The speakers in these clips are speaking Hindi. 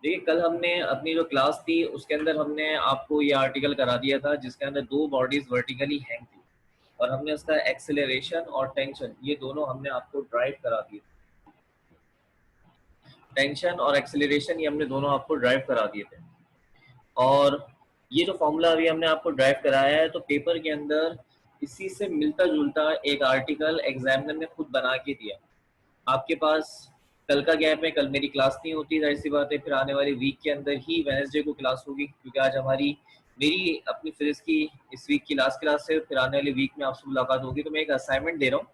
देखिए कल हमने अपनी जो क्लास थी उसके अंदर हमने आपको ये आर्टिकल करा दिया था जिसके अंदर दो बॉडीज वर्टिकली हैंग थी और हमने उसका एक्सेलरेशन और टेंशन ये दोनों हमने आपको ड्राइव करा दिए। टेंशन और एक्सेलरेशन ये हमने दोनों आपको ड्राइव करा दिए थे। और ये जो फॉर्मूला अभी हमने आपको ड्राइव कराया है तो पेपर के अंदर इसी से मिलता जुलता एक आर्टिकल एग्जामिनर ने खुद बना के दिया। आपके पास कल का गैप है, कल मेरी क्लास नहीं होती, जाहिर सी बात है फिर आने वाली वीक के अंदर ही वेडनेसडे को क्लास होगी क्योंकि आज हमारी मेरी अपनी फिजिक्स की इस वीक की लास्ट क्लास है। फिर आने वाली वीक में आपसे मुलाकात होगी। तो मैं एक असाइनमेंट दे रहा हूँ,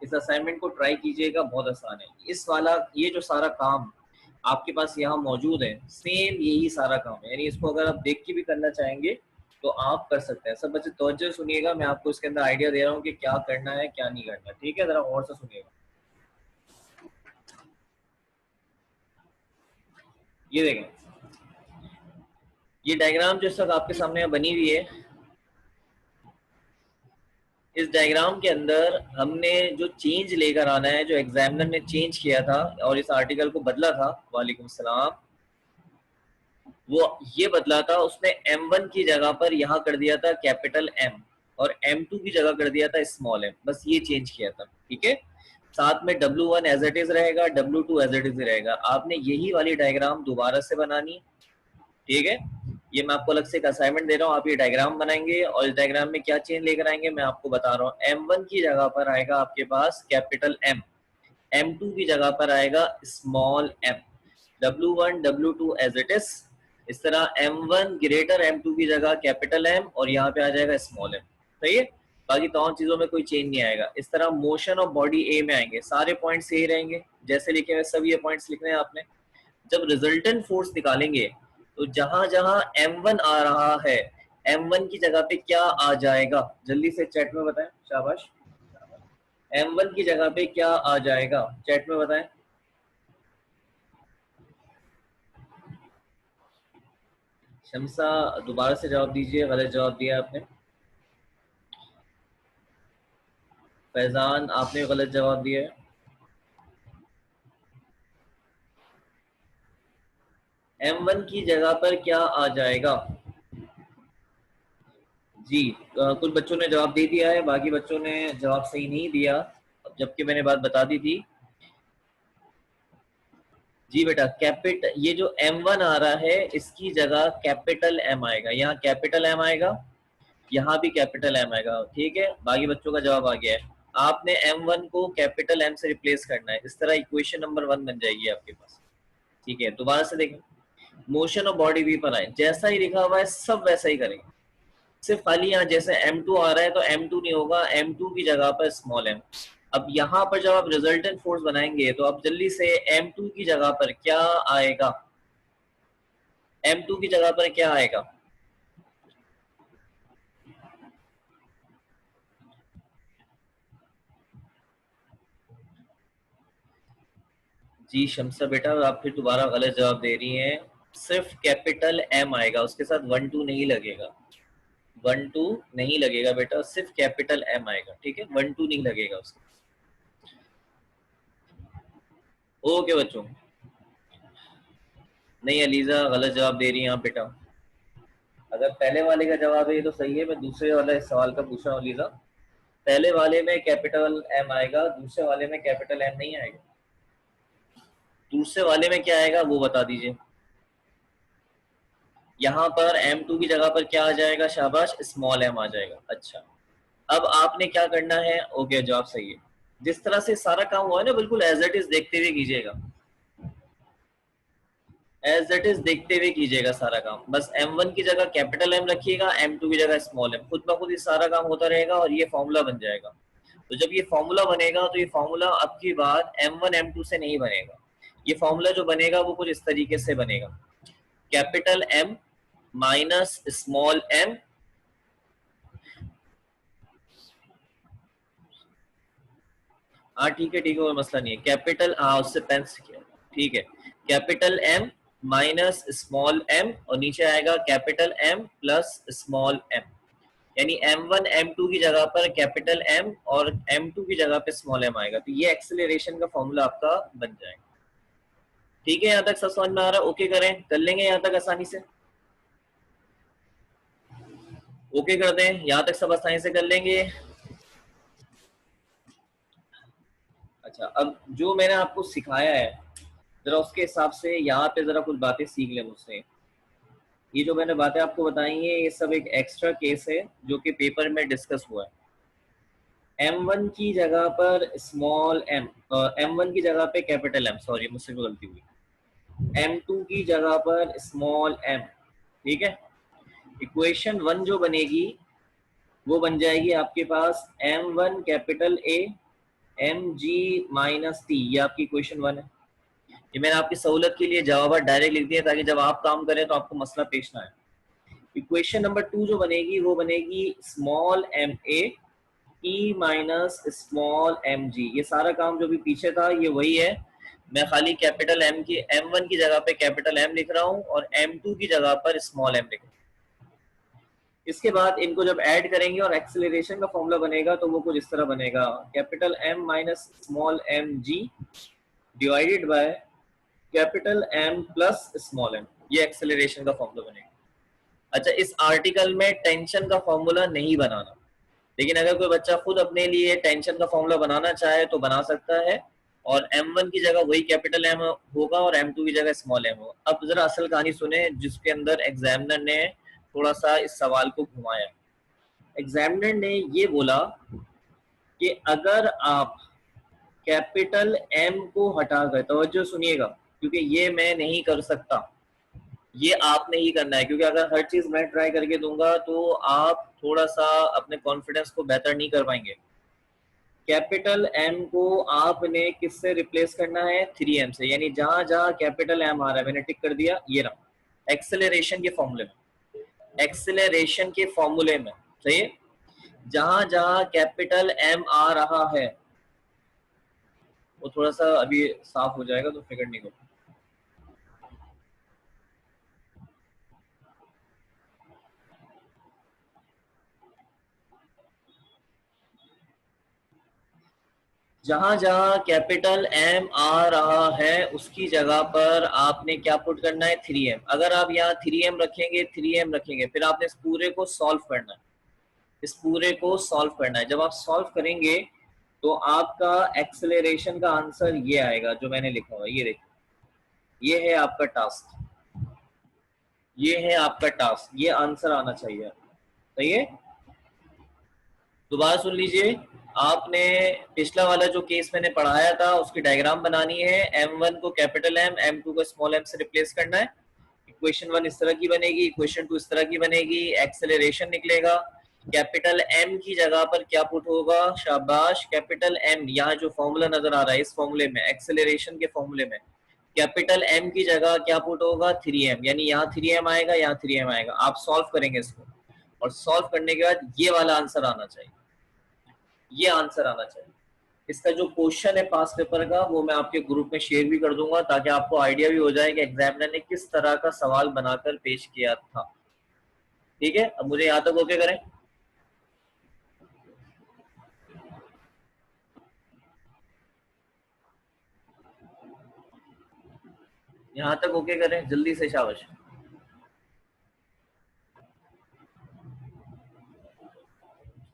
इस असाइनमेंट को ट्राई कीजिएगा, बहुत आसान है। इस वाला ये जो सारा काम आपके पास यहाँ मौजूद है सेम यही सारा काम है, यानी इसको अगर आप देख के भी करना चाहेंगे तो आप कर सकते हैं। सब बच्चे तवज्जो सुनिएगा, मैं आपको इसके अंदर आइडिया दे रहा हूँ कि क्या करना है क्या नहीं करना, ठीक है? जरा और से सुनिएगा। ये देखें, ये डायग्राम जो इस वक्त आपके सामने बनी हुई है, इस डायग्राम के अंदर हमने जो चेंज लेकर आना है, जो एग्जामिनर ने चेंज किया था और इस आर्टिकल को बदला था, वालेकुम सलाम, वो ये बदला था, उसने M1 की जगह पर यहाँ कर दिया था कैपिटल M और M2 की जगह कर दिया था स्मॉल m, बस ये चेंज किया था, ठीक है? साथ में W1 एज इट इज रहेगा, W2 एज इट इज रहेगा। आपने यही वाली डायग्राम दोबारा से बनानी, ठीक है? ये मैं आपको अलग से एक असाइनमेंट दे रहा हूँ, आप ये डायग्राम बनाएंगे और इस डायग्राम में क्या चेंज लेकर आएंगे मैं आपको बता रहा हूँ। M1 की जगह पर आएगा आपके पास कैपिटल M, M2 की जगह पर आएगा small m, W1 W2 as it is. इस तरह M1 ग्रेटर M2 की जगह कैपिटल M और यहाँ पे आ जाएगा स्मॉल m, सही है? बाकी तमाम चीजों में कोई चेंज नहीं आएगा। इस तरह मोशन ऑफ बॉडी ए में आएंगे, सारे पॉइंट्स यही रहेंगे जैसे लिखे हुए, सब ये पॉइंट्स लिखने हैं आपने। जब रिजल्टेंट फोर्स निकालेंगे तो जहां जहां M1 आ रहा है M1 की जगह पे क्या आ जाएगा, जल्दी से चैट में बताएं, शाबाश। M1 की जगह पे क्या आ जाएगा, चैट में बताएं। शमसा दोबारा से जवाब दीजिए, गलत जवाब दिया आपने। फैजान आपने गलत जवाब दिया है। M1 की जगह पर क्या आ जाएगा? जी, कुछ बच्चों ने जवाब दे दिया है, बाकी बच्चों ने जवाब सही नहीं दिया, जबकि मैंने बात बता दी थी। जी बेटा, ये जो M1 आ रहा है इसकी जगह कैपिटल M आएगा, यहाँ कैपिटल M आएगा, यहाँ भी कैपिटल M आएगा, ठीक है? बाकी बच्चों का जवाब आ गया है। आपने M1 को कैपिटल M से रिप्लेस करना है, इस तरह इक्वेशन नंबर 1 बन जाएगी आपके पास, ठीक है? दोबारा से देखें, मोशन ऑफ बॉडी वी पर आए, जैसा ही लिखा हुआ है सब वैसा ही करेंगे, सिर्फ खाली यहाँ जैसे M2 आ रहा है तो M2 नहीं होगा, M2 की जगह पर स्मॉल m। अब यहाँ पर जब आप रिजल्टेंट फोर्स बनाएंगे तो आप जल्दी से M2 की जगह पर क्या आएगा, M2 की जगह पर क्या आएगा? जी शमसा बेटा, आप फिर दोबारा गलत जवाब दे रही हैं। सिर्फ कैपिटल M आएगा, उसके साथ 1 2 नहीं लगेगा, 1 2 नहीं लगेगा बेटा, सिर्फ कैपिटल M आएगा, ठीक है? 1 2 नहीं लगेगा उसके। ओके बच्चों, नहीं अलीजा गलत जवाब दे रही हैं आप बेटा। अगर पहले वाले का जवाब है ये तो सही है, मैं दूसरे वाले सवाल का पूछ रहा हूँ अलीजा। पहले वाले में कैपिटल M आएगा, दूसरे वाले में कैपिटल M नहीं आएगा। दूसरे वाले में क्या आएगा वो बता दीजिए। यहाँ पर M2 की जगह पर क्या आ जाएगा, शाबाश, स्मॉल m आ जाएगा। अच्छा, अब आपने क्या करना है, ओके जवाब सही है। जिस तरह से सारा काम हुआ है ना, बिल्कुल एज इट इज देखते हुए कीजिएगा, एज इट इज देखते हुए कीजिएगा सारा काम। बस M1 की जगह कैपिटल M रखिएगा, M2 की जगह स्मॉल m, खुद ब खुद ये सारा काम होता रहेगा और ये फॉर्मूला बन जाएगा। तो जब ये फॉर्मूला बनेगा तो ये फॉर्मूला अब की बात M1 M2 से नहीं बनेगा, ये फॉर्मूला जो बनेगा वो कुछ इस तरीके से बनेगा, capital M minus small m, हाँ ठीक है ठीक है, कोई मसला नहीं है। कैपिटल, हाँ उससे पेन से किया, ठीक है? Capital M minus small m और नीचे आएगा capital M plus small m, यानी M1 M2 की जगह पर कैपिटल M और M2 की जगह पे स्मॉल m आएगा। तो ये एक्सेलरेशन का फॉर्मूला आपका बन जाएगा, ठीक है, यहाँ तक सब समझ में आ रहा है? ओके करें, कर लेंगे यहाँ तक आसानी से? ओके कर दें, यहाँ तक सब आसानी से कर लेंगे? अच्छा, अब जो मैंने आपको सिखाया है जरा उसके हिसाब से यहाँ पे जरा कुछ बातें सीख लें मुझसे। ये जो मैंने बातें आपको बताई हैं ये सब एक एक्स्ट्रा केस है जो कि पेपर में डिस्कस हुआ है। M1 की जगह पर स्मॉल m, M1 की जगह पे कैपिटल M, सॉरी मुझसे भी गलती हुई, M2 की जगह पर स्मॉल m, ठीक है। इक्वेशन 1 जो बनेगी वो बन जाएगी आपके पास M1 capital A mg minus t, ये आपकी इक्वेशन 1 है। ये मैंने आपकी सहूलत के लिए जवाब डायरेक्ट लिख दिया ताकि जब आप काम करें तो आपको मसला पेश ना आए। इक्वेशन नंबर 2 जो बनेगी वो बनेगी small m a e minus small m g. ये सारा काम जो भी पीछे था ये वही है, मैं खाली कैपिटल एम की M1 की जगह पे कैपिटल M लिख रहा हूँ और M2 की जगह पर स्मॉल m लिख रहा हूँ। इसके बाद इनको जब ऐड करेंगे और एक्सेलरेशन का फॉर्मूला बनेगा तो वो कुछ इस तरह बनेगा, capital M minus small m g divided by capital M plus small m, ये एक्सेलरेशन का फॉर्मूला बनेगा। अच्छा, इस आर्टिकल में टेंशन का फॉर्मूला नहीं बनाना, लेकिन अगर कोई बच्चा खुद अपने लिए टेंशन का फॉर्मूला बनाना चाहे तो बना सकता है, और M1 की जगह वही कैपिटल M होगा और M2 की जगह स्मॉल m होगा। अब जरा असल कहानी सुने जिसके अंदर एग्जामिनर ने थोड़ा सा इस सवाल को घुमाया। एग्जामिनर ने ये बोला कि अगर आप कैपिटल M को हटाकर, तवज्जो सुनिएगा क्योंकि ये मैं नहीं कर सकता, ये आपने ही करना है, क्योंकि अगर हर चीज मैं ट्राई करके दूंगा तो आप थोड़ा सा अपने कॉन्फिडेंस को बेहतर नहीं कर पाएंगे। कैपिटल M को आपने किससे रिप्लेस करना है? 3M से, यानी जहां जहां कैपिटल M आ रहा है मैंने टिक कर दिया, ये रहा एक्सेलरेशन के फॉर्मूले में, एक्सेलरेशन के फॉर्मूले में, सही है। जहां जहां कैपिटल M आ रहा है वो थोड़ा सा अभी साफ हो जाएगा तो फिक्र नहीं करो। जहां जहां कैपिटल M आ रहा है उसकी जगह पर आपने क्या पुट करना है? 3M। अगर आप यहाँ 3M रखेंगे, 3M रखेंगे, फिर आपने इस पूरे को सॉल्व करना है, इस पूरे को सॉल्व करना है। जब आप सॉल्व करेंगे तो आपका एक्सेलरेशन का आंसर ये आएगा जो मैंने लिखा हुआ है, ये देखिए, ये है आपका टास्क, ये है आपका टास्क, ये आंसर आना चाहिए, सही है। दोबारा सुन लीजिए, आपने पिछला वाला जो केस मैंने पढ़ाया था उसकी डायग्राम बनानी है। M1 को कैपिटल M, M2 को स्मॉल m से रिप्लेस करना है। इक्वेशन 1 इस तरह की बनेगी, इक्वेशन 2 इस तरह की बनेगी, एक्सेलरेशन निकलेगा। कैपिटल M की जगह पर क्या पुट होगा? शाबाश, कैपिटल M, यहाँ जो फॉर्मूला नजर आ रहा है इस फॉर्मूले में, एक्सेलरेशन के फॉर्मूले में कैपिटल M की जगह क्या पुट होगा? 3M, यानी यहाँ 3M आएगा, यहाँ 3M आएगा। आप सॉल्व करेंगे इसको और सॉल्व करने के बाद ये वाला आंसर आना चाहिए, ये आंसर आना चाहिए। इसका जो क्वेश्चन है पास पेपर का वो मैं आपके ग्रुप में शेयर भी कर दूंगा ताकि आपको आइडिया भी हो जाए कि एग्जामिनर ने किस तरह का सवाल बनाकर पेश किया था। ठीक है, अब मुझे यहाँ तक ओके करें, यहाँ तक ओके करें जल्दी से, शाबाश,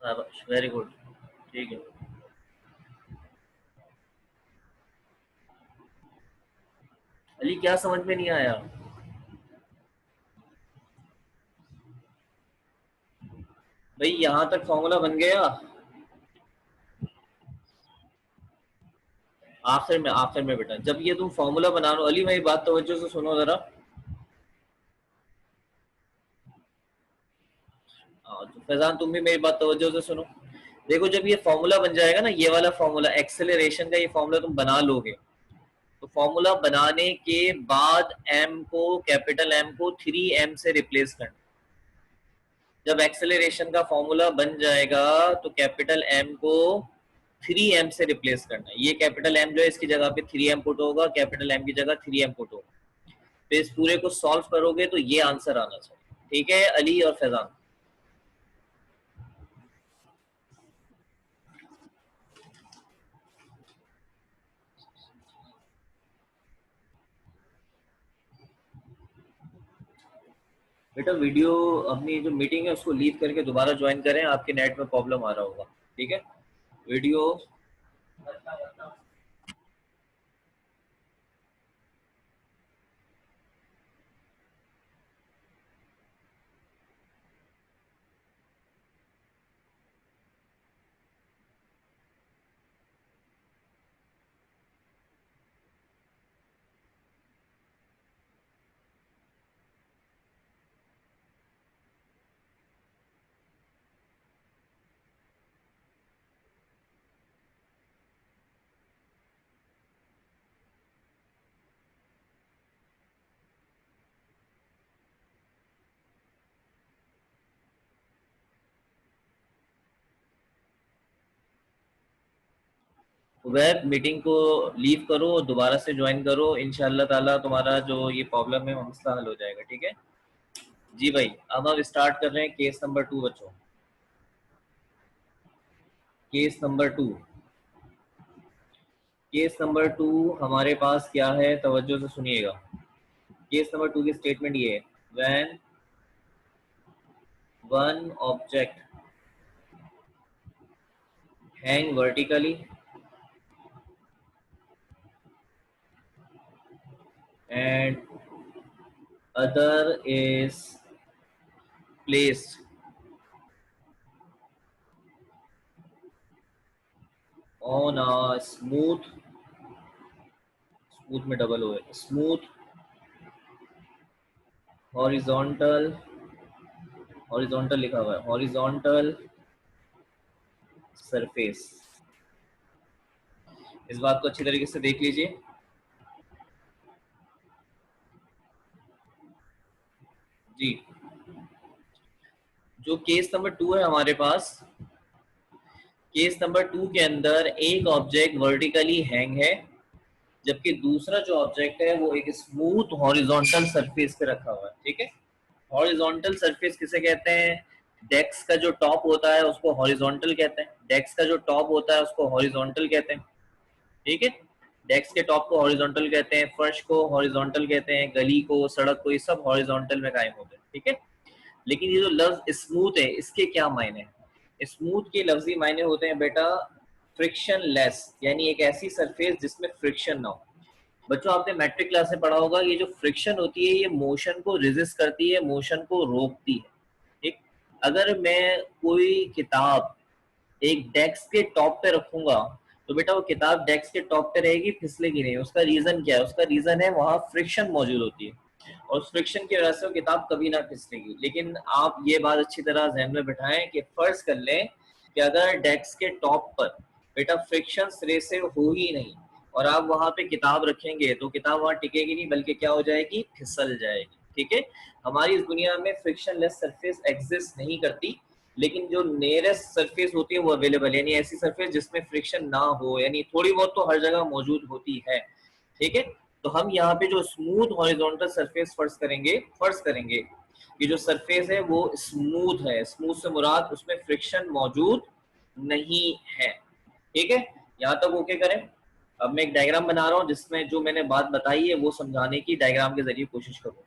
शाबाश, वेरी गुड। ठीक है अली, क्या समझ में नहीं आया? भाई यहाँ तक फॉर्मूला बन गया, आखिर में बेटा जब ये तुम फॉर्मूला बना लो, अली मेरी बात तवज्जो से सुनो जरा। हाँ, तो फैजान तुम भी मेरी बात तवज्जो से सुनो। देखो जब ये फॉर्मूला बन जाएगा ना, ये वाला फॉर्मूला एक्सेलरेशन का, ये फॉर्मूला तुम बना लोगे तो फॉर्मूला बनाने के बाद M को, कैपिटल M को 3M से रिप्लेस करना। जब एक्सेलरेशन का फॉर्मूला बन जाएगा तो कैपिटल M को 3M से रिप्लेस करना है। ये कैपिटल M जो है इसकी जगह पे 3M पुट होगा, कैपिटल M की जगह 3M पुट होगा। तो इस पूरे को सॉल्व करोगे तो ये आंसर आना चाहिए। ठीक है अली और फैजान? बेटा वीडियो अपनी जो मीटिंग है उसको लीव करके दोबारा ज्वाइन करें, आपके नेट में प्रॉब्लम आ रहा होगा, ठीक है। वीडियो वेब मीटिंग को लीव करो और दोबारा से ज्वाइन करो, इंशाल्लाह ताला तुम्हारा जो ये प्रॉब्लम है वो मसला हल हो जाएगा, ठीक है। जी भाई, अब हम स्टार्ट कर रहे हैं केस नंबर 2 बच्चों। केस नंबर 2, केस नंबर 2 हमारे पास क्या है, तवज्जो से सुनिएगा। केस नंबर 2 की स्टेटमेंट ये है, when one object hang vertically and other is placed on a smooth में डबल हो, स्मूथ हॉरिजॉन्टल लिखा हुआ है, हॉरिजॉन्टल सरफेस। इस बात को अच्छी तरीके से देख लीजिए। जी, जो केस नंबर 2 है हमारे पास, केस नंबर 2 के अंदर एक ऑब्जेक्ट वर्टिकली हैंग है, जबकि दूसरा जो ऑब्जेक्ट है वो एक स्मूथ हॉरिजॉन्टल सरफेस पे रखा हुआ है, ठीक है। हॉरिजॉन्टल सरफेस किसे कहते हैं? डेस्क का जो टॉप होता है उसको हॉरिजॉन्टल कहते हैं, डेस्क का जो टॉप होता है उसको हॉरिजॉन्टल कहते हैं, ठीक है। डेस्क के टॉप को हॉरिजॉन्टल कहते हैं, फर्श को हॉरिजॉन्टल कहते हैं, गली को, सड़क को, ये सब हॉरिजॉन्टल में कायम होते हैं, ठीक है। लेकिन ये जो लफ्ज स्मूथ है, इसके क्या मायने हैं? स्मूथ के लफ्जी मायने होते हैं बेटा फ्रिक्शन लेस, यानी एक ऐसी सरफेस जिसमें फ्रिक्शन ना हो। बच्चों आपने मैट्रिक क्लास में पढ़ा होगा, ये जो फ्रिक्शन होती है ये मोशन को रेजिस्ट करती है, मोशन को रोकती है, ठीक। अगर मैं कोई किताब एक डेस्क के टॉप पे रखूंगा तो बेटा वो किताब डेस्क के टॉप पे रहेगी, फिसलेगी नहीं। उसका रीजन क्या है? उसका रीजन है वहां फ्रिक्शन मौजूद होती है और उस फ्रिक्शन की वजह से वो किताब कभी ना फिसलेगी। लेकिन आप ये बात अच्छी तरह ध्यान में बिठाएं कि फर्ज कर लें कि अगर डेस्क के टॉप पर बेटा फ्रिक्शन सिरे से हो ही नहीं और आप वहां पे किताब रखेंगे तो किताब वहां टिकेगी नहीं, बल्कि क्या हो जाएगी? फिसल जाएगी, ठीक है। हमारी इस दुनिया में फ्रिक्शन लेस सरफेस एग्जिस्ट नहीं करती, लेकिन जो नियरेस्ट सरफेस होती है वो अवेलेबल है, यानी ऐसी सरफेस जिसमें फ्रिक्शन ना हो, यानी थोड़ी बहुत तो हर जगह मौजूद होती है, ठीक है। तो हम यहाँ पे जो स्मूथ हॉरिजॉन्टल सरफेस फर्ज करेंगे कि जो सरफेस है वो स्मूथ है। स्मूथ से मुराद उसमें फ्रिक्शन मौजूद नहीं है, ठीक है। यहाँ तक ओके करें। अब मैं एक डायग्राम बना रहा हूँ जिसमें जो मैंने बात बताई है वो समझाने की डायग्राम के जरिए कोशिश करूँ।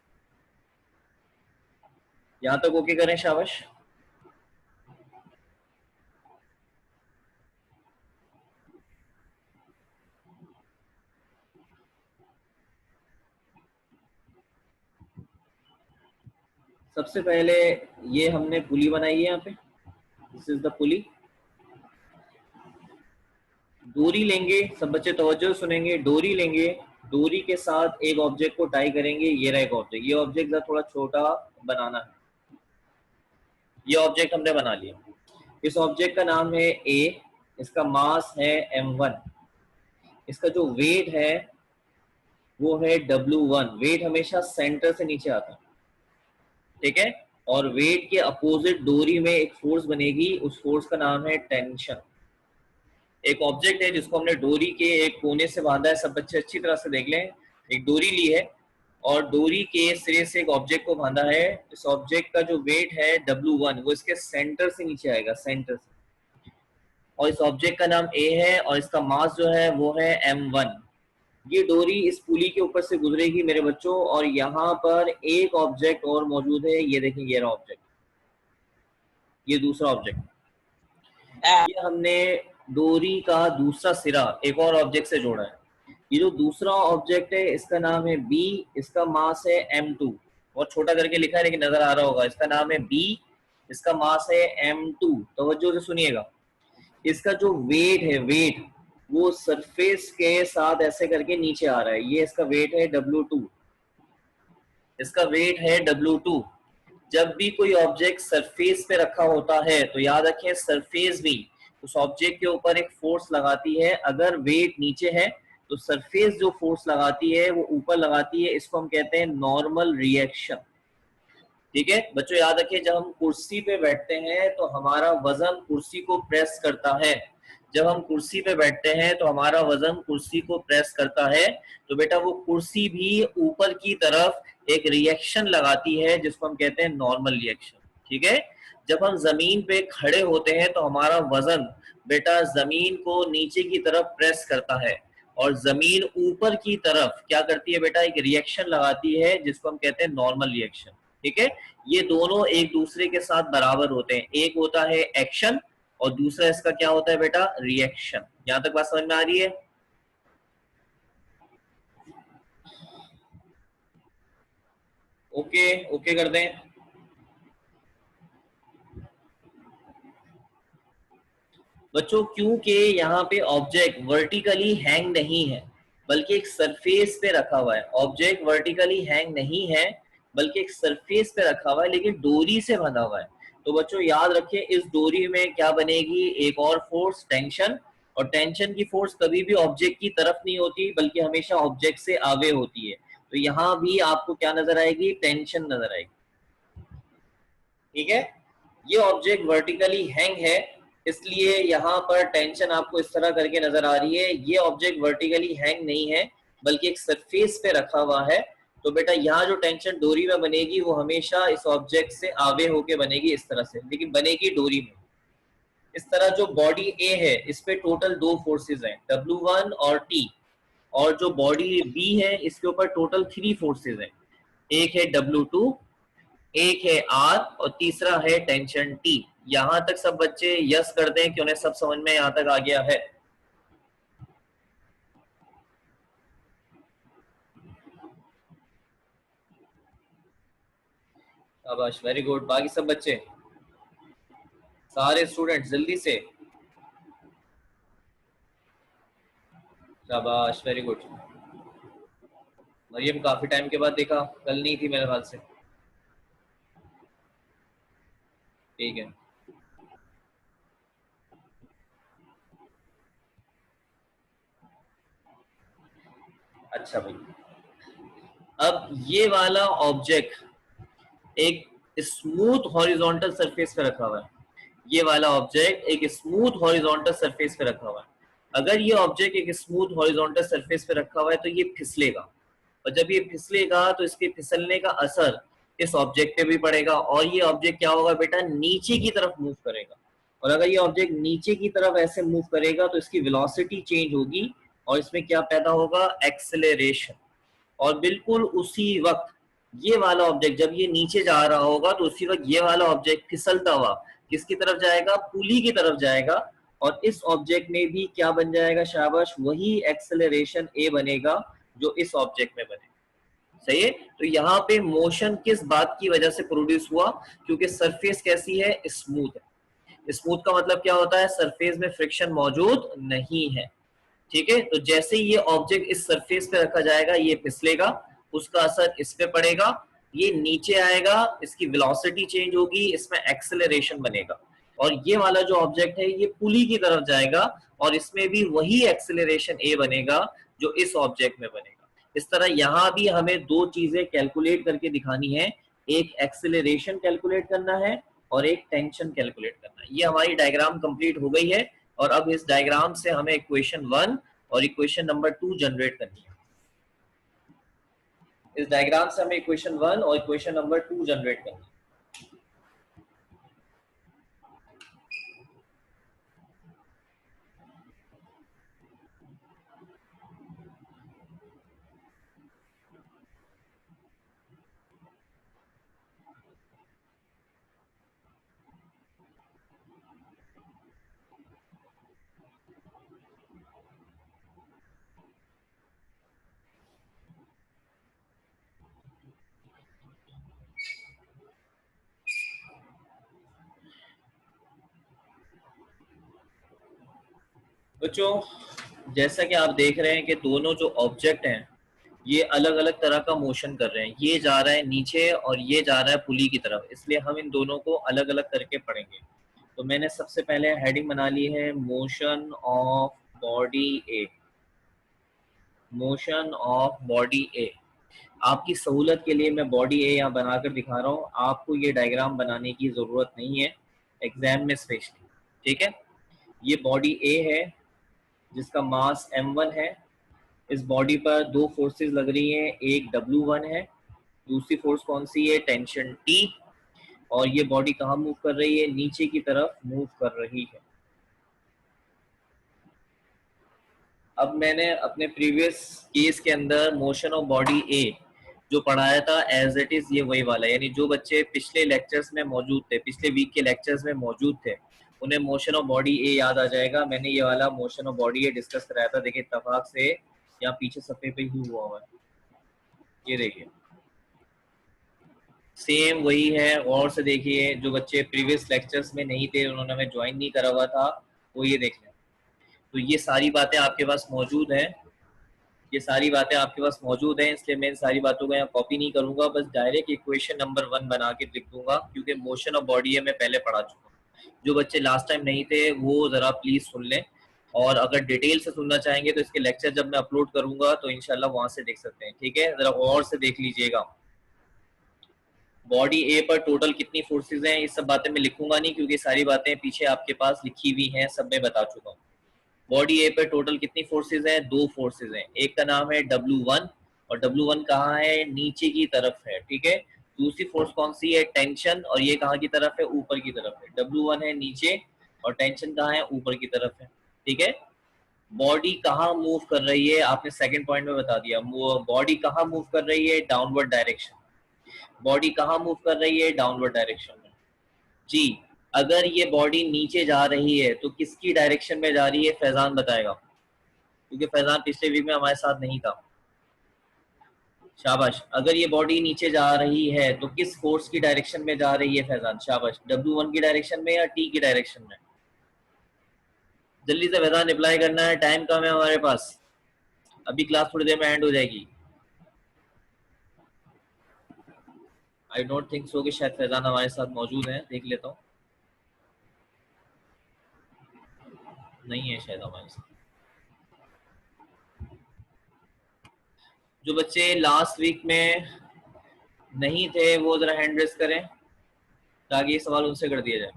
यहाँ तक ओके करें, शाबाश। सबसे पहले ये हमने पुली बनाई है, यहाँ पे दिस इज द पुली। डोरी लेंगे, सब बच्चे तवज्जो सुनेंगे, डोरी लेंगे, डोरी के साथ एक ऑब्जेक्ट को टाई करेंगे। ये रहा एक ऑब्जेक्ट, ये ऑब्जेक्ट थोड़ा छोटा बनाना है। ये ऑब्जेक्ट हमने बना लिया। इस ऑब्जेक्ट का नाम है ए, इसका मास है m1, इसका जो वेट है वो है W1। वेट हमेशा सेंटर से नीचे आता है, ठीक है। और वेट के अपोजिट डोरी में एक फोर्स बनेगी, उस फोर्स का नाम है टेंशन। एक ऑब्जेक्ट है जिसको हमने डोरी के एक कोने से बांधा है, सब बच्चे अच्छी तरह से देख लें। एक डोरी ली है और डोरी के सिरे से एक ऑब्जेक्ट को बांधा है। इस ऑब्जेक्ट का जो वेट है W1 वो इसके सेंटर से नीचे आएगा, सेंटर से। और इस ऑब्जेक्ट का नाम ए है और इसका मास जो है वो है m1। ये डोरी इस पुली के ऊपर से गुजरेगी मेरे बच्चों, और यहाँ पर एक ऑब्जेक्ट और मौजूद है, ये देखेंगे ये रहा ऑब्जेक्ट, ये दूसरा ऑब्जेक्ट। ये हमने डोरी का दूसरा सिरा एक और ऑब्जेक्ट से जोड़ा है। ये जो दूसरा ऑब्जेक्ट है इसका नाम है बी, इसका मास है m2, बहुत छोटा करके लिखा है लेकिन नजर आ रहा होगा। इसका नाम है बी, इसका मास है m2। तवज्जो से सुनिएगा, इसका जो वेट है, वेट वो सरफेस के साथ ऐसे करके नीचे आ रहा है। ये इसका वेट है W2, इसका वेट है W2। जब भी कोई ऑब्जेक्ट सरफेस पे रखा होता है तो याद रखें सरफेस भी उस ऑब्जेक्ट के ऊपर एक फोर्स लगाती है। अगर वेट नीचे है तो सरफेस जो फोर्स लगाती है वो ऊपर लगाती है, इसको हम कहते हैं नॉर्मल रिएक्शन। ठीक है बच्चों, याद रखिए जब हम कुर्सी पे बैठते हैं तो हमारा वजन कुर्सी को प्रेस करता है। जब हम कुर्सी पे बैठते हैं तो हमारा वजन कुर्सी को प्रेस करता है, तो बेटा वो कुर्सी भी ऊपर की तरफ एक रिएक्शन लगाती है जिसको हम कहते हैं नॉर्मल रिएक्शन। ठीक है, जब हम जमीन पे खड़े होते हैं तो हमारा वजन बेटा जमीन को नीचे की तरफ प्रेस करता है, और जमीन ऊपर की तरफ क्या करती है बेटा, एक रिएक्शन लगाती है जिसको हम कहते हैं नॉर्मल रिएक्शन। ठीक है, ये दोनों एक दूसरे के साथ बराबर होते हैं। एक होता है एक्शन और दूसरा इसका क्या होता है बेटा, रिएक्शन। यहां तक बात समझ में आ रही है? ओके ओके कर दें। बच्चों क्योंकि यहाँ पे ऑब्जेक्ट वर्टिकली हैंग नहीं है बल्कि एक सरफेस पे रखा हुआ है। ऑब्जेक्ट वर्टिकली हैंग नहीं है बल्कि एक सरफेस पे रखा हुआ है, लेकिन डोरी से बंधा हुआ है। तो बच्चों याद रखें इस डोरी में क्या बनेगी, एक और फोर्स, टेंशन। और टेंशन की फोर्स कभी भी ऑब्जेक्ट की तरफ नहीं होती बल्कि हमेशा ऑब्जेक्ट से आगे होती है। तो यहाँ भी आपको क्या नजर आएगी, टेंशन नजर आएगी। ठीक है, ये ऑब्जेक्ट वर्टिकली हैंग है इसलिए यहाँ पर टेंशन आपको इस तरह करके नजर आ रही है। ये ऑब्जेक्ट वर्टिकली हैंग नहीं है बल्कि एक सरफेस पे रखा हुआ है। तो बेटा यहाँ जो टेंशन डोरी में बनेगी वो हमेशा इस ऑब्जेक्ट से आगे होके बनेगी इस तरह से, लेकिन बनेगी डोरी में। इस तरह जो बॉडी ए है इस पे टोटल दो फोर्सेस हैं, W1 और T। और जो बॉडी बी है इसके ऊपर टोटल थ्री फोर्सेस हैं, एक है W2, एक है आर, और तीसरा है टेंशन टी। यहां तक सब बच्चे यस कर दें कि उन्हें सब समझ में यहां तक आ गया है। शाबाश, वेरी गुड। बाकी सब बच्चे, सारे स्टूडेंट जल्दी से, शाबाश, वेरी गुड। मरियम काफी टाइम के बाद देखा, कल नहीं थी मेरे ख्याल से। ठीक है, अच्छा भाई। अब ये वाला ऑब्जेक्ट एक स्मूथ हॉरिजॉन्टल सरफेस पे रखा हुआ है। ये वाला ऑब्जेक्ट एक स्मूथ हॉरिजॉन्टल सरफेस पे रखा हुआ है। अगर ये ऑब्जेक्ट एक स्मूथ हॉरिजॉन्टल सरफेस पे रखा हुआ है तो ये फिसलेगा, और जब ये फिसलेगा तो इसके फिसलने का असर इस ऑब्जेक्ट पे भी पड़ेगा, और ये ऑब्जेक्ट क्या होगा बेटा, नीचे की तरफ मूव करेगा। और अगर ये ऑब्जेक्ट नीचे की तरफ ऐसे मूव करेगा तो इसकी वेलोसिटी चेंज होगी, और इसमें क्या पैदा होगा, एक्सेलरेशन। और बिल्कुल उसी वक्त ये वाला ऑब्जेक्ट जब ये नीचे जा रहा होगा तो उसी वक्त ये वाला ऑब्जेक्ट फिसलता हुआ किसकी तरफ जाएगा, पुली की तरफ जाएगा। और इस ऑब्जेक्ट में भी क्या बन जाएगा, शाबाश, वही एक्सेलरेशन ए बनेगा जो इस ऑब्जेक्ट में बने। सही है, तो यहाँ पे मोशन किस बात की वजह से प्रोड्यूस हुआ, क्योंकि सरफेस कैसी है, स्मूथ है। स्मूथ का मतलब क्या होता है, सरफेस में फ्रिक्शन मौजूद नहीं है। ठीक है, तो जैसे ही ये ऑब्जेक्ट इस सरफेस पे रखा जाएगा ये फिसलेगा, उसका असर इस पे पड़ेगा, ये नीचे आएगा, इसकी वेलोसिटी चेंज होगी, इसमें एक्सेलरेशन बनेगा। और ये वाला जो ऑब्जेक्ट है ये पुली की तरफ जाएगा, और इसमें भी वही एक्सेलरेशन ए बनेगा जो इस ऑब्जेक्ट में बनेगा। इस तरह यहाँ भी हमें दो चीजें कैलकुलेट करके दिखानी है, एक एक्सेलरेशन कैलकुलेट करना है और एक टेंशन कैलकुलेट करना है। ये हमारी डायग्राम कंप्लीट हो गई है, और अब इस डायग्राम से हमें इक्वेशन 1 और इक्वेशन नंबर 2 जनरेट करनी है। इस डायग्राम से हमें इक्वेशन 1 और इक्वेशन नंबर 2 जनरेट करनी है। बच्चों जैसा कि आप देख रहे हैं कि दोनों जो ऑब्जेक्ट हैं ये अलग अलग तरह का मोशन कर रहे हैं, ये जा रहा है नीचे और ये जा रहा है पुली की तरफ, इसलिए हम इन दोनों को अलग अलग करके पढ़ेंगे। तो मैंने सबसे पहले हेडिंग बना ली है motion of body A. Motion of body A. आपकी सहूलत के लिए मैं बॉडी ए यहाँ बनाकर दिखा रहा हूँ, आपको ये डायग्राम बनाने की ज़रूरत नहीं है एग्जाम में स्पेशली, ठीक है। ये बॉडी ए है जिसका मास m1 है। इस बॉडी पर दो फोर्सेस लग रही हैं, एक W1 है, दूसरी फोर्स कौन सी है, टेंशन T। और ये बॉडी कहाँ मूव कर रही है, नीचे की तरफ मूव कर रही है। अब मैंने अपने प्रीवियस केस के अंदर मोशन ऑफ बॉडी ए जो पढ़ाया था एज इट इज ये वही वाला, यानी जो बच्चे पिछले लेक्चर्स में मौजूद थे, पिछले वीक के लेक्चर्स में मौजूद थे, उन्हें मोशन ऑफ बॉडी ए याद आ जाएगा। मैंने ये वाला motion of body A discuss कराया था। देखिए इत्तेफाक से यहाँ पीछे सफ़े पे ही हुआ है, ये देखिए सेम वही है। और से देखिए जो बच्चे प्रीवियस लेक्चर्स में नहीं थे, उन्होंने हमें ज्वाइन नहीं करा हुआ था, वो ये देख लें। तो ये सारी बातें आपके पास मौजूद हैं, ये सारी बातें आपके पास मौजूद हैं, इसलिए मैं इन सारी बातों को यहाँ कॉपी नहीं करूंगा, बस डायरेक्ट इक्वेशन नंबर 1 बना के लिख दूंगा, क्योंकि मोशन ऑफ बॉडी है मैं पहले पढ़ा चुका हूँ। जो बच्चे लास्ट टाइम नहीं थे वो ज़रा प्लीज़ सुन लें, और अगर डिटेल से सुनना चाहेंगे तो इसके लेक्चर जब मैं अपलोड करूंगा तो इंशाल्लाह वहां से देख सकते हैं, ठीक है। ज़रा और से देख लीजिएगा। बॉडी ए पर टोटल कितनी फोर्सेज हैं, ये सब बातें मैं लिखूंगा नहीं, क्योंकि सारी बातें पीछे आपके पास लिखी हुई हैं, सब मैं बता चुका हूँ। बॉडी ए पर टोटल कितनी फोर्सेज हैं, दो फोर्सेज हैं। एक का नाम है W1, और W1 कहाँ है, नीचे की तरफ है, ठीक है। दूसरी फोर्स कौन सी है, टेंशन, और ये कहाँ की तरफ है, ऊपर की तरफ है। W1 है नीचे और टेंशन कहाँ है, ऊपर की तरफ है, ठीक है। बॉडी कहाँ मूव कर रही है, आपने सेकंड पॉइंट में बता दिया। बॉडी कहाँ मूव कर रही है, डाउनवर्ड डायरेक्शन। बॉडी कहाँ मूव कर रही है, डाउनवर्ड डायरेक्शन में। जी, अगर ये बॉडी नीचे जा रही है तो किसकी डायरेक्शन में जा रही है, फैजान बताएगा, क्योंकि फैजान पिछले वीक में हमारे साथ नहीं था। शाबाश। अगर ये बॉडी नीचे जा रही है तो किस फोर्स की डायरेक्शन में जा रही है फैजान, शाबाश। W1 की डायरेक्शन में या T की डायरेक्शन में। जल्दी से फैजान रिप्लाई करना है, टाइम कम है हमारे पास, अभी क्लास थोड़ी देर में एंड हो जाएगी। आई डोंट थिंक सो कि शायद फैजान हमारे साथ मौजूद हैं, देख लेता हूँ। नहीं है शायद हमारे साथ। जो बच्चे लास्ट वीक में नहीं थे वो जरा हैंड रेस करें ताकि ये सवाल उनसे कर दिया जाए।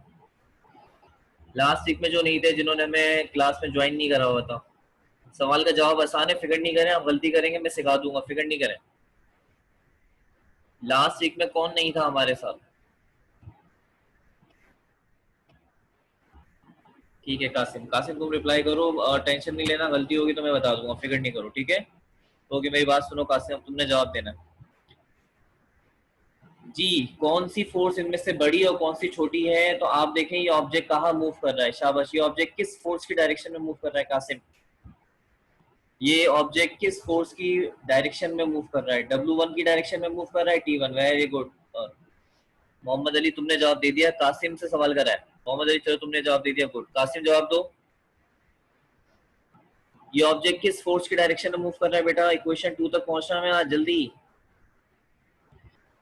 लास्ट वीक में जो नहीं थे, जिन्होंने हमें क्लास में ज्वाइन नहीं करा हुआ था। सवाल का जवाब आसान है, फिक्र नहीं करें, आप गलती करेंगे मैं सिखा दूंगा, फिक्र नहीं करें। लास्ट वीक में कौन नहीं था हमारे साथ, ठीक है। कासिम, कासिम तुम रिप्लाई करो, टेंशन नहीं लेना, गलती होगी तो मैं बता दूंगा, फिक्र नहीं करो, ठीक है। तो मेरी बात सुनो कासिम, तुमने जवाब देना जी। कौन सी फोर्स इनमें से बड़ी और कौन सी छोटी है, तो आप देखें ये ऑब्जेक्ट कहाँ मूव कर रहा है, शाबाश। ये ऑब्जेक्ट किस फोर्स की डायरेक्शन में मूव कर रहा है कासिम, ये ऑब्जेक्ट किस फोर्स की डायरेक्शन में मूव कर रहा है, W1 की डायरेक्शन में मूव कर रहा है, T1। Very good Mohammad Ali, तुमने जवाब दे दिया। कासिम से सवाल करा है मोहम्मद अली, चलो तुमने जवाब दे दिया, गुड। कासिम जवाब दो, ये ऑब्जेक्ट किस फोर्स की डायरेक्शन में मूव कर रहा है बेटा, इक्वेशन 2 तक पहुंचना है आज जल्दी।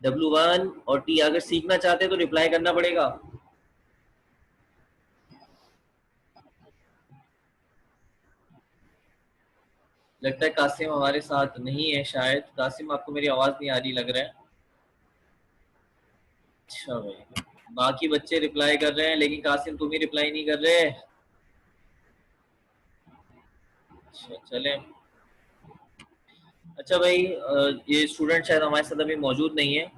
W1 और T, अगर सीखना चाहते हैं तो रिप्लाई करना पड़ेगा। लगता है कासिम हमारे साथ नहीं है शायद। कासिम आपको मेरी आवाज नहीं आ रही लग रहा है। अच्छा भाई, बाकी बच्चे रिप्लाई कर रहे हैं लेकिन कासिम तुम ही रिप्लाई नहीं कर रहे। अच्छा चले। अच्छा भाई, ये स्टूडेंट शायद हमारे साथ अभी मौजूद नहीं है।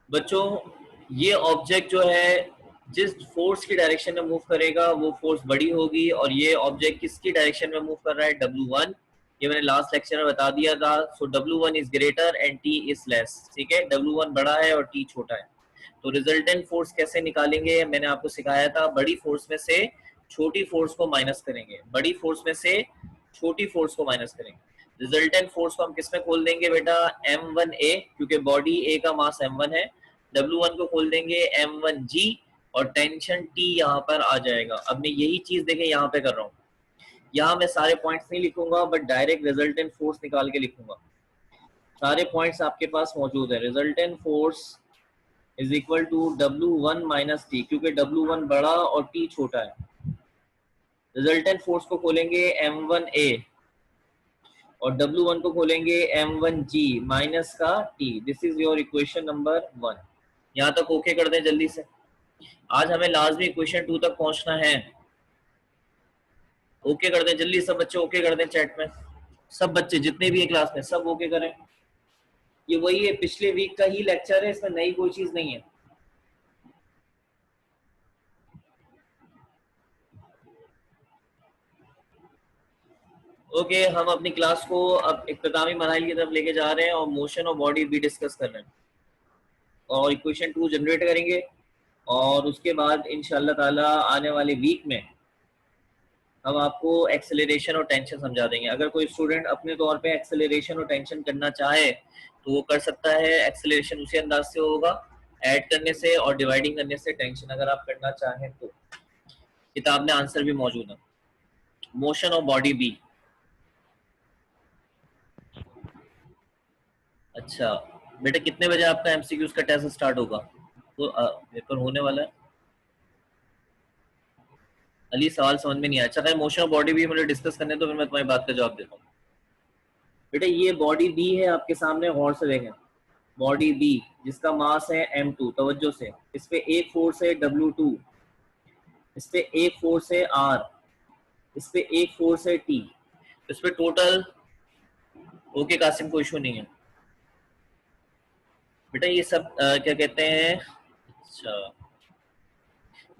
बच्चों ये ऑब्जेक्ट जो है जिस फोर्स की डायरेक्शन में मूव करेगा वो फोर्स बड़ी होगी, और ये ऑब्जेक्ट किसकी डायरेक्शन में मूव कर रहा है, W1। ये मैंने लास्ट लेक्चर में बता दिया था। सो W1 is greater and T is less, ठीक है। W1 बड़ा है और T छोटा है। तो रिजल्टेंट फोर्स कैसे निकालेंगे, मैंने आपको सिखाया था। बड़ी फोर्स में से छोटी फोर्स को माइनस करेंगे, बड़ी फोर्स में से छोटी फोर्स को माइनस करेंगे। रिजल्टेंट फोर्स को हम किस में खोल देंगे बेटा, M1A, क्योंकि बॉडी A का मास M1 है। W1 को खोल देंगे M1G, और टेंशन T यहाँ पर आ जाएगा। अब मैं यही चीज देखें यहाँ पे कर रहा हूँ, यहाँ मैं सारे पॉइंट्स नहीं लिखूंगा बट डायरेक्ट रिजल्टेंट फोर्स निकाल के लिखूंगा। सारे पॉइंट्स आपके पास मौजूद है। Resultant force is equal to W1 minus T, क्योंकि W1 बड़ा और T छोटा है। रिजल्टेंट फोर्स को खोलेंगे M1A और W1 को खोलेंगे M1G माइनस का T। This is your equation number 1। यहाँ तक ओके कर दें जल्दी से। आज हमें लाजमी इक्वेशन 2 तक पहुंचना है। ओके कर दें जल्दी, सब बच्चे ओके कर दें चैट में। सब बच्चे जितने भी हैं क्लास में सब ओके करें। ये वही है, पिछले वीक का ही लेक्चर है, इसमें नई कोई चीज नहीं है। ओके हम अपनी क्लास को अब इख्तितामी मरहल की तरफ लेके जा रहे हैं और मोशन और बॉडी भी डिस्कस कर रहे हैं और इक्वेशन 2 जनरेट करेंगे और उसके बाद इंशाल्लाह ताला आने वाले वीक में हम आपको एक्सेलरेशन और टेंशन समझा देंगे। अगर कोई स्टूडेंट अपने तौर पे एक्सेलरेशन और टेंशन करना चाहे तो वो कर सकता है। एक्सेलरेशन उसी अंदाज से होगा, ऐड करने से और डिवाइडिंग करने से। टेंशन अगर आप करना चाहें तो किताब में आंसर भी मौजूद है। मोशन और बॉडी भी। अच्छा बेटा कितने बजे आपका एमसीक्यूज का टेस्ट स्टार्ट होगा? तो पेपर होने वाला है। अली सवाल समझ में नहीं आया। अच्छा मोशन और बॉडी भी मुझे डिस्कस करने तो फिर मैं तुम्हारी बात का जवाब देता हूँ। बेटा ये बॉडी बी है आपके सामने, गौर से देखें। बॉडी बी जिसका मास है M2, तवज्जो से। इस पे एक फोर्स है W2, इस पे एक फोर्स है R, इस पे एक फोर्स है T। इस पे टोटल ओके कासिम कोई इशू नहीं है बेटा। ये सब क्या कहते हैं। अच्छा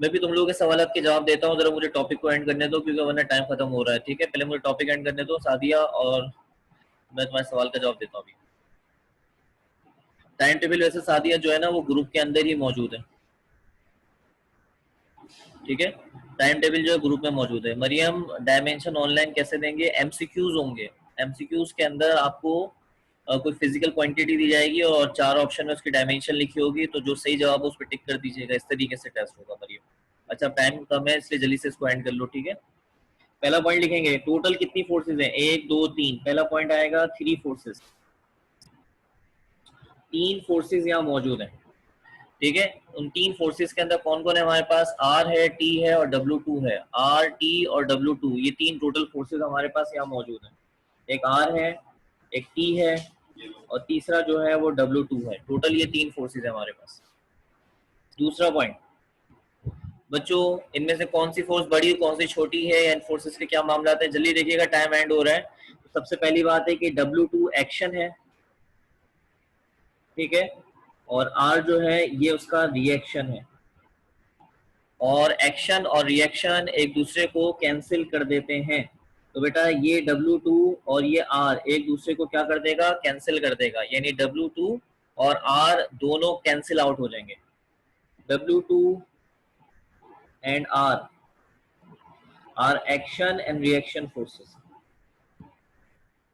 मैं भी तुम लोगों के सवाल के जवाब देता हूँ। जरा मुझे टॉपिक को एंड करने दो क्योंकि वरना टाइम खत्म हो रहा है। ठीक है पहले मुझे टॉपिक एंड करने दो सादिया, और मैं तुम्हारे सवाल का जवाब देता हूँ अभी। टाइम टेबल वैसे सादिया जो है ना वो ग्रुप के अंदर ही मौजूद है। ठीक है टाइम टेबल जो है ग्रुप में मौजूद है। मरियम डायमेंशन ऑनलाइन कैसे देंगे? एमसीक्यूज होंगे। एमसीक्यूज के अंदर आपको कोई फिजिकल क्वांटिटी दी जाएगी और 4 ऑप्शन में उसकी डायमेंशन लिखी होगी, तो जो सही जवाब है उस पर टिक कर दीजिएगा। इस तरीके से टेस्ट होगा मरियम। अच्छा टाइम कम है इसलिए जल्दी से इसको एंड कर लो। ठीक है पहला पॉइंट लिखेंगे टोटल कितनी फोर्सेज हैं? 1 2 3। पहला पॉइंट आएगा 3 फोर्सेज। 3 फोर्सेज यहाँ मौजूद हैं। ठीक है उन 3 फोर्सेस के अंदर कौन कौन है हमारे पास? R है, T है और W2 है। R, T और W2 ये 3 टोटल फोर्सेस हमारे पास यहाँ मौजूद हैं। एक R है, एक T है और तीसरा जो है वो W2 है। टोटल ये 3 फोर्सेस है हमारे पास। दूसरा पॉइंट बच्चों इनमें से कौन सी फोर्स बड़ी कौन सी छोटी है, इन फोर्सेस के क्या मामला है? जल्दी देखिएगा टाइम एंड हो रहा है। तो सबसे पहली बात है कि W2 एक्शन है, ठीक है, और R जो है ये उसका रिएक्शन है। और एक्शन और रिएक्शन एक दूसरे को कैंसिल कर देते हैं। तो बेटा ये W2 और ये R एक दूसरे को क्या कर देगा? कैंसिल कर देगा। यानी W2 और R दोनों कैंसिल आउट हो जाएंगे। W2 and R R action and reaction forces.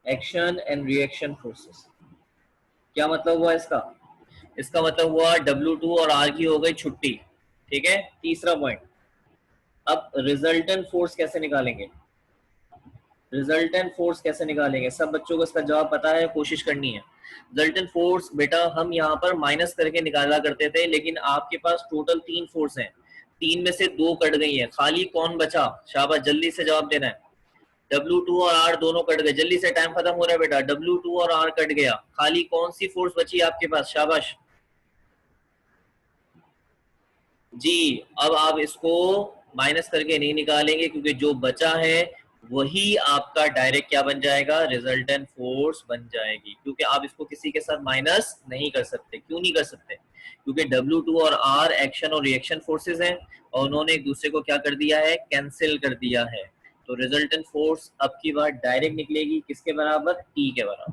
Action and reaction forces क्या मतलब हुआ इसका? इसका मतलब हुआ W2 और R की हो गई छुट्टी। ठीक है तीसरा पॉइंट। अब रिजल्टेंट फोर्स कैसे निकालेंगे? रिजल्टेंट फोर्स कैसे निकालेंगे? सब बच्चों को इसका जवाब पता है, कोशिश करनी है। रिजल्टेंट फोर्स बेटा हम यहाँ पर माइनस करके निकाला करते थे, लेकिन आपके पास टोटल 3 फोर्स हैं। 3 में से 2 कट गई है, खाली कौन बचा? शाबाश जल्दी से जवाब देना है। W2 और R दोनों कट गए। जल्दी से टाइम खत्म हो रहा है बेटा। W2 और R कट गया, खाली कौन सी फोर्स बची आपके पास? शाबाश जी। अब आप इसको माइनस करके नहीं निकालेंगे क्योंकि जो बचा है वही आपका डायरेक्ट क्या बन जाएगा? रिजल्टेंट फोर्स बन जाएगी। क्योंकि आप इसको किसी के साथ माइनस नहीं कर सकते। क्यों नहीं कर सकते? क्योंकि W2 और R एक्शन और रिएक्शन फोर्सेस हैं और उन्होंने एक दूसरे को क्या कर दिया है? कैंसिल कर दिया है। तो रिजल्टेंट फोर्स अब की बार डायरेक्ट निकलेगी किसके बराबर? T के बराबर।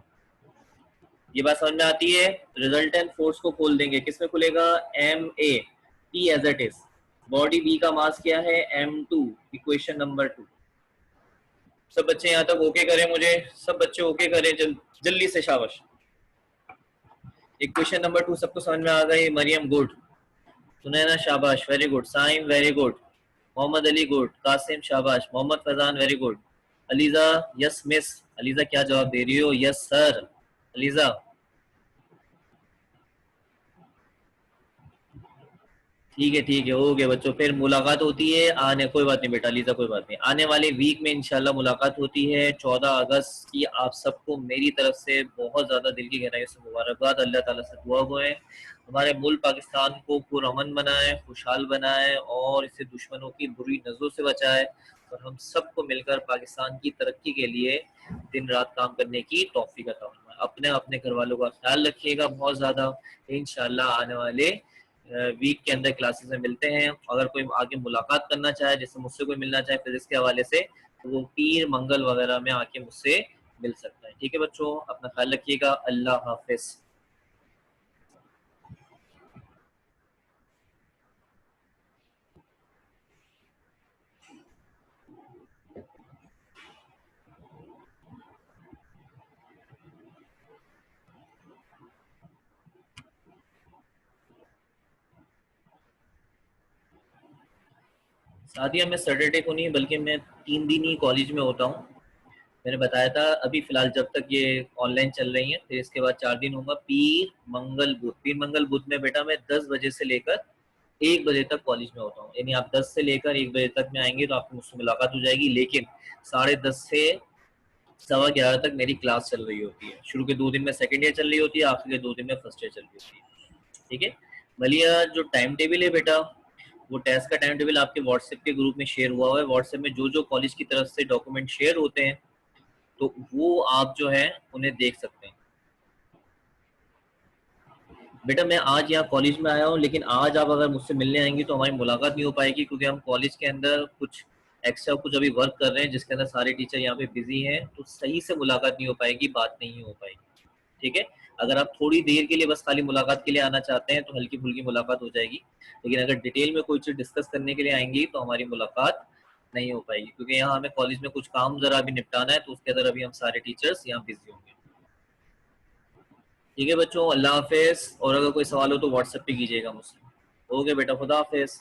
ये बात समझ में आती है? रिजल्टेंट फोर्स को खोल देंगे, किसमें खुलेगा? MA, T as it is. Body B का मास क्या है? M2, equation number 2। सब बच्चे यहाँ तक ओके करें मुझे, सब बच्चे ओके करें जल्दी से, शाबाश। इक्वेशन नंबर 2 सबको समझ में आ गई? मरियम गुड। सुनैना शाबाश, very good. Saim very good. Mohammad Ali good. Qasim शाबाश। Mohammad Faizan very good. Aliza yes miss. Aliza क्या जवाब दे रही हो? Yes sir. अलीजा ठीक है हो गया बच्चों, फिर मुलाकात होती है आने, कोई बात नहीं बेटा लीजा, कोई बात नहीं, आने वाले वीक में इंशाल्लाह मुलाकात होती है 14 अगस्त की। आप सबको मेरी तरफ से बहुत ज़्यादा दिल की गहराई से मुबारकबाद। अल्लाह ताला से दुआ हो है हमारे मुल्क पाकिस्तान को पुरअमन बनाए, खुशहाल बनाए और इसे दुश्मनों की बुरी नज़रों से बचाए और हम सबको मिलकर पाकिस्तान की तरक्की के लिए दिन रात काम करने की तौफीक अता फरमाए। अपने अपने घर वालों का ख्याल रखिएगा बहुत ज़्यादा। इंशाल्लाह आने वाले वीक के अंदर क्लासेस में मिलते हैं। अगर कोई आगे मुलाकात करना चाहे, जैसे मुझसे कोई मिलना चाहे फिजिक्स के हवाले से, तो वो पीर मंगल वगैरह में आके मुझसे मिल सकता है। ठीक है बच्चों, अपना ख्याल रखिएगा। अल्लाह हाफिज। सादिया मैं सैटरडे को नहीं बल्कि मैं 3 दिन ही कॉलेज में होता हूँ। मैंने बताया था अभी फिलहाल जब तक ये ऑनलाइन चल रही है, फिर इसके बाद 4 दिन होगा पीर मंगल बुध। पीर मंगल बुध में बेटा मैं 10 बजे से लेकर 1 बजे तक कॉलेज में होता हूँ। यानी आप 10 से लेकर 1 बजे तक में आएंगे तो आपकी मुझसे मुलाकात हो जाएगी। लेकिन 10:30 से 11:15 तक मेरी क्लास चल रही होती है। शुरू के 2 दिन में सेकेंड ईयर चल रही होती है, आखिर के 2 दिन में फर्स्ट ईयर चल रही होती है। ठीक है भलिया, जो टाइम टेबल है बेटा, वो टेस्ट का टाइम टेबल आपके व्हाट्सएप के ग्रुप में शेयर हुआ हुआ है। व्हाट्सएप में जो जो कॉलेज की तरफ से डॉक्यूमेंट शेयर होते हैं तो वो आप जो है उन्हें देख सकते हैं। बेटा मैं आज यहाँ कॉलेज में आया हूँ, लेकिन आज आप अगर मुझसे मिलने आएंगी तो हमारी मुलाकात नहीं हो पाएगी, क्योंकि हम कॉलेज के अंदर कुछ एक्स्ट्रा कुछ अभी वर्क कर रहे हैं जिसके अंदर सारे टीचर यहाँ पे बिजी हैं, तो सही से मुलाकात नहीं हो पाएगी, बात नहीं हो पाएगी। ठीक है, अगर आप थोड़ी देर के लिए बस खाली मुलाकात के लिए आना चाहते हैं तो हल्की फुल्की मुलाकात हो जाएगी। लेकिन अगर डिटेल में कोई चीज़ डिस्कस करने के लिए आएंगी तो हमारी मुलाकात नहीं हो पाएगी, क्योंकि यहाँ हमें कॉलेज में कुछ काम जरा अभी निपटाना है, तो उसके अंदर अभी हम सारे टीचर्स यहाँ बिजी होंगे। ठीक है बच्चों, अल्लाह हाफिज। और अगर कोई सवाल हो तो व्हाट्सएप पे कीजिएगा मुझसे। ओके बेटा, खुदा हाफिज।